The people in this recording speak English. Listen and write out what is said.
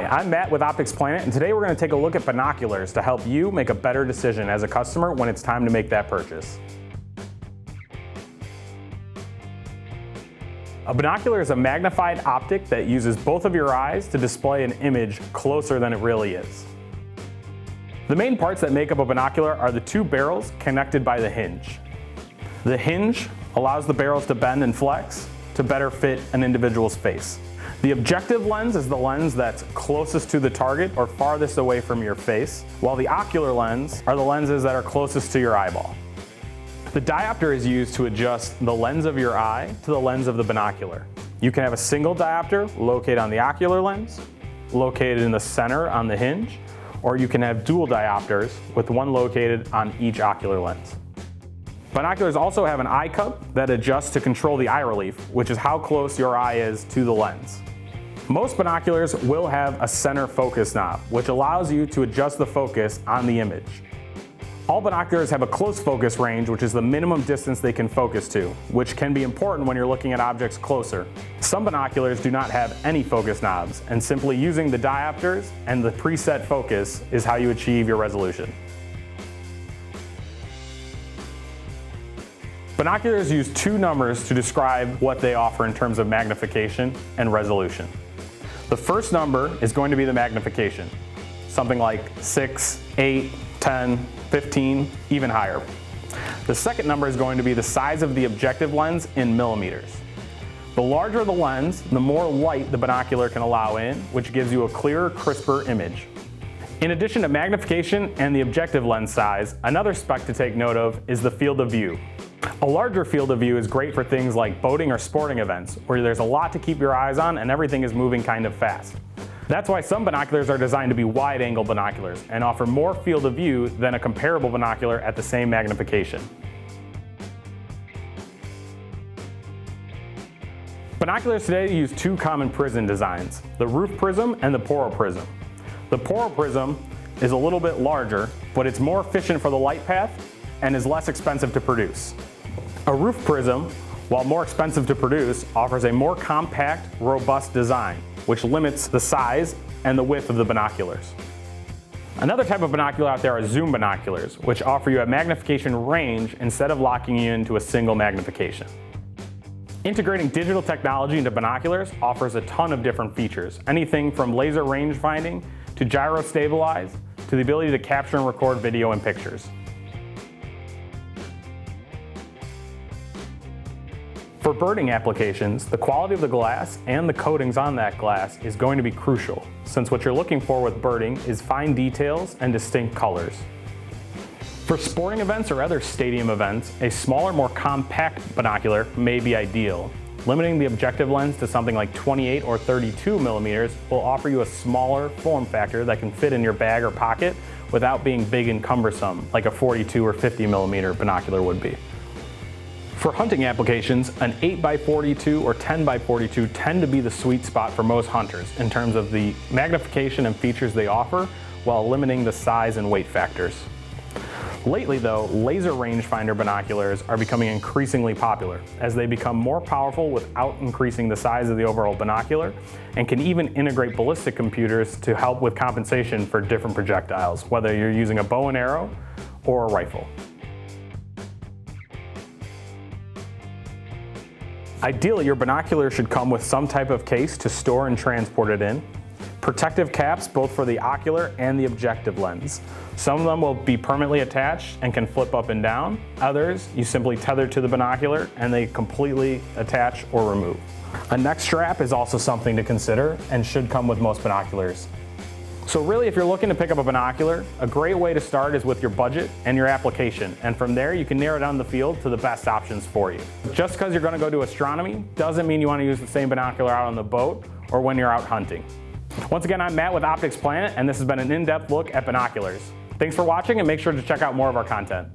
Hi, I'm Matt with OpticsPlanet, and today we're going to take a look at binoculars to help you make a better decision as a customer when it's time to make that purchase. A binocular is a magnified optic that uses both of your eyes to display an image closer than it really is. The main parts that make up a binocular are the two barrels connected by the hinge. The hinge allows the barrels to bend and flex to better fit an individual's face. The objective lens is the lens that's closest to the target or farthest away from your face, while the ocular lens are the lenses that are closest to your eyeball. The diopter is used to adjust the lens of your eye to the lens of the binocular. You can have a single diopter located on the ocular lens, located in the center on the hinge, or you can have dual diopters with one located on each ocular lens. Binoculars also have an eye cup that adjusts to control the eye relief, which is how close your eye is to the lens. Most binoculars will have a center focus knob, which allows you to adjust the focus on the image. All binoculars have a close focus range, which is the minimum distance they can focus to, which can be important when you're looking at objects closer. Some binoculars do not have any focus knobs, and simply using the diopters and the preset focus is how you achieve your resolution. Binoculars use two numbers to describe what they offer in terms of magnification and resolution. The first number is going to be the magnification, something like 6, 8, 10, 15, even higher. The second number is going to be the size of the objective lens in millimeters. The larger the lens, the more light the binocular can allow in, which gives you a clearer, crisper image. In addition to magnification and the objective lens size, another spec to take note of is the field of view. A larger field of view is great for things like boating or sporting events, where there's a lot to keep your eyes on and everything is moving kind of fast. That's why some binoculars are designed to be wide-angle binoculars and offer more field of view than a comparable binocular at the same magnification. Binoculars today use two common prism designs, the roof prism and the poro prism. The poro prism is a little bit larger, but it's more efficient for the light path and is less expensive to produce. A roof prism, while more expensive to produce, offers a more compact, robust design, which limits the size and the width of the binoculars. Another type of binocular out there are zoom binoculars, which offer you a magnification range instead of locking you into a single magnification. Integrating digital technology into binoculars offers a ton of different features, anything from laser range finding to gyro stabilize to the ability to capture and record video and pictures. For birding applications, the quality of the glass and the coatings on that glass is going to be crucial, since what you're looking for with birding is fine details and distinct colors. For sporting events or other stadium events, a smaller, more compact binocular may be ideal. Limiting the objective lens to something like 28 or 32 millimeters will offer you a smaller form factor that can fit in your bag or pocket without being big and cumbersome like a 42 or 50 millimeter binocular would be. For hunting applications, an 8x42 or 10x42 tend to be the sweet spot for most hunters in terms of the magnification and features they offer while limiting the size and weight factors. Lately though, laser rangefinder binoculars are becoming increasingly popular as they become more powerful without increasing the size of the overall binocular and can even integrate ballistic computers to help with compensation for different projectiles, whether you're using a bow and arrow or a rifle. Ideally, your binocular should come with some type of case to store and transport it in. Protective caps both for the ocular and the objective lens. Some of them will be permanently attached and can flip up and down. Others, you simply tether to the binocular and they completely attach or remove. A neck strap is also something to consider and should come with most binoculars. So really, if you're looking to pick up a binocular, a great way to start is with your budget and your application, and from there you can narrow down the field to the best options for you. Just because you're going to go do astronomy doesn't mean you want to use the same binocular out on the boat or when you're out hunting. Once again, I'm Matt with OpticsPlanet, and this has been an in-depth look at binoculars. Thanks for watching, and make sure to check out more of our content.